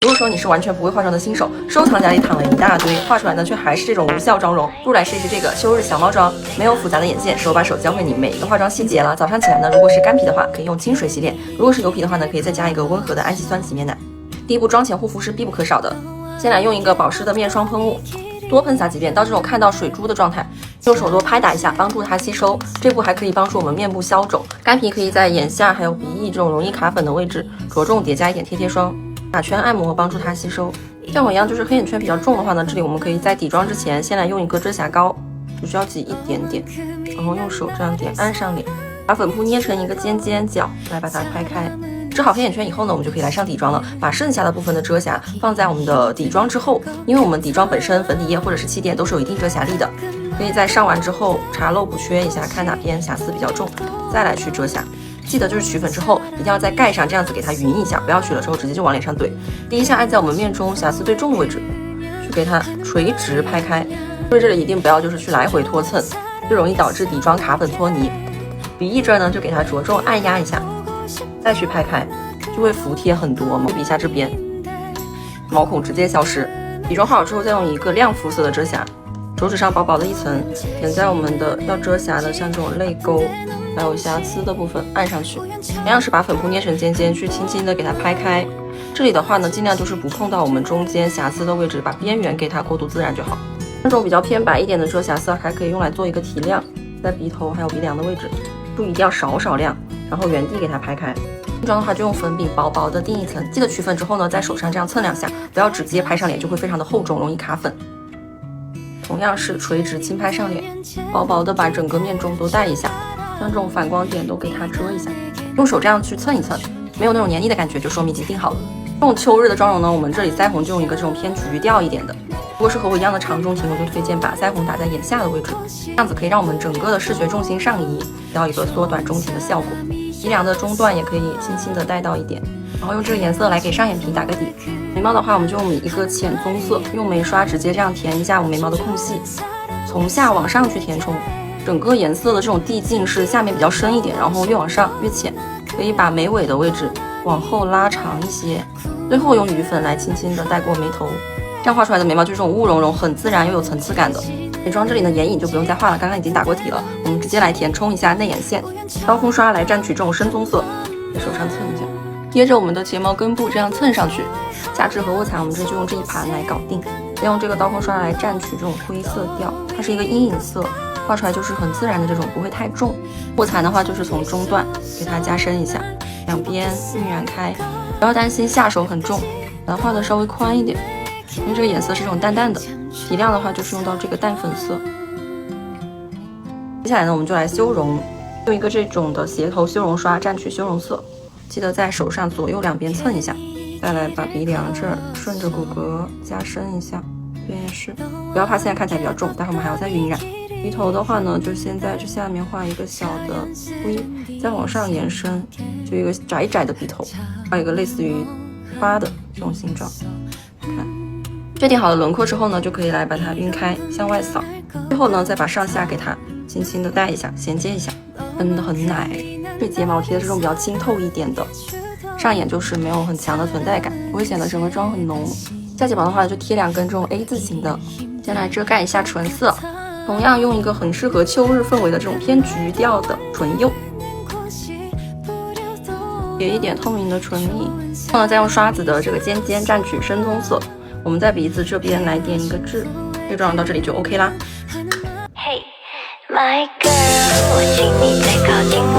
如果说你是完全不会化妆的新手，收藏夹里躺了一大堆，画出来呢却还是这种无效妆容，不如来试一试这个秋日小猫妆，没有复杂的眼线，手把手教会你每一个化妆细节了。早上起来呢，如果是干皮的话，可以用清水洗脸；如果是油皮的话呢，可以再加一个温和的氨基酸洗面奶。第一步，妆前护肤是必不可少的。先来用一个保湿的面霜喷雾，多喷洒几遍，到这种看到水珠的状态，用手多拍打一下，帮助它吸收。这步还可以帮助我们面部消肿。干皮可以在眼下还有鼻翼这种容易卡粉的位置，着重叠加一点贴贴霜，打圈按摩，帮助它吸收。像我一样就是黑眼圈比较重的话呢，这里我们可以在底妆之前，先来用一个遮瑕膏，只需要挤一点点，然后用手这样点按上脸，把粉扑捏成一个尖尖角，来把它拍开。遮好黑眼圈以后呢，我们就可以来上底妆了。把剩下的部分的遮瑕放在我们的底妆之后，因为我们底妆本身粉底液或者是气垫都是有一定遮瑕力的，可以在上完之后查漏补缺一下，看哪边瑕疵比较重，再来去遮瑕。记得就是取粉之后一定要在盖上这样子给它匀一下，不要取了之后直接就往脸上怼。第一下按在我们面中瑕疵最重的位置，去给它垂直拍开。注意这里一定不要就是去来回拖蹭，就容易导致底妆卡粉搓泥。鼻翼这儿呢就给它着重按压一下，再去拍开，就会服帖很多。对比一下这边，毛孔直接消失。底妆画好之后，再用一个亮肤色的遮瑕，手指上薄薄的一层，点在我们的要遮瑕的像这种泪沟还有瑕疵的部分按上去，同样是把粉扑捏成尖尖，去轻轻的给它拍开。这里的话呢，尽量就是不碰到我们中间瑕疵的位置，把边缘给它过渡自然就好。这种比较偏白一点的遮瑕色还可以用来做一个提亮，在鼻头还有鼻梁的位置，注意一定要少亮，然后原地给它拍开。定妆的话就用粉饼薄薄的定一层，记得取粉之后呢，在手上这样蹭两下，不要直接拍上脸，就会非常的厚重，容易卡粉。同样是垂直轻拍上脸，薄薄的把整个面中都带一下，像这种反光点都给它遮一下，用手这样去蹭一蹭，没有那种黏腻的感觉，就说明已经定好了。这种秋日的妆容呢，我们这里腮红就用一个这种偏橘调一点的。如果是和我一样的长中型，我就推荐把腮红打在眼下的位置，这样子可以让我们整个的视觉重心上移，要一个缩短中型的效果。鼻梁的中段也可以轻轻的带到一点，然后用这个颜色来给上眼皮打个底。眉毛的话，我们就用一个浅棕色，用眉刷直接这样填一下我眉毛的空隙，从下往上去填充。整个颜色的这种递进是下面比较深一点，然后越往上越浅，可以把眉尾的位置往后拉长一些，最后用余粉来轻轻的带过眉头。这样画出来的眉毛就是这种雾融融，很自然又有层次感的。眉妆这里呢，眼影就不用再画了，刚刚已经打过底了，我们直接来填充一下内眼线。刀锋刷来蘸取这种深棕色，在手上蹭一下，贴着我们的睫毛根部这样蹭上去。假肢和卧蚕我们这就用这一盘来搞定。再用这个刀锋刷来蘸取这种灰色调，它是一个阴影色，画出来就是很自然的这种，不会太重。卧蚕的话就是从中段给它加深一下，两边晕染开，不要担心下手很重，把它画的稍微宽一点。因为这个颜色是这种淡淡的，提亮的话就是用到这个淡粉色。接下来呢，我们就来修容，用一个这种的斜头修容刷蘸取修容色，记得在手上左右两边蹭一下，再来把鼻梁这儿顺着骨骼加深一下，这边也是，不要怕现在看起来比较重，待会我们还要再晕染。鼻头的话呢，就先在这下面画一个小的 V， 再往上延伸，就一个窄窄的鼻头，画一个类似于花的这种形状，看。确定好了轮廓之后呢，就可以来把它晕开，向外扫。最后呢，再把上下给它轻轻的带一下，衔接一下，喷的很奶。对睫毛贴的这种比较清透一点的，上眼就是没有很强的存在感，不会显得整个妆很浓。下睫毛的话就贴两根这种 A 字形的，先来遮盖一下唇色，同样用一个很适合秋日氛围的这种偏橘调的唇釉，给一点透明的唇印。然后呢，再用刷子的这个尖尖蘸取深棕色。我们在鼻子这边来点一个痣，这个妆容到这里就 OK 啦。Hey, my girl，我请你再靠近我。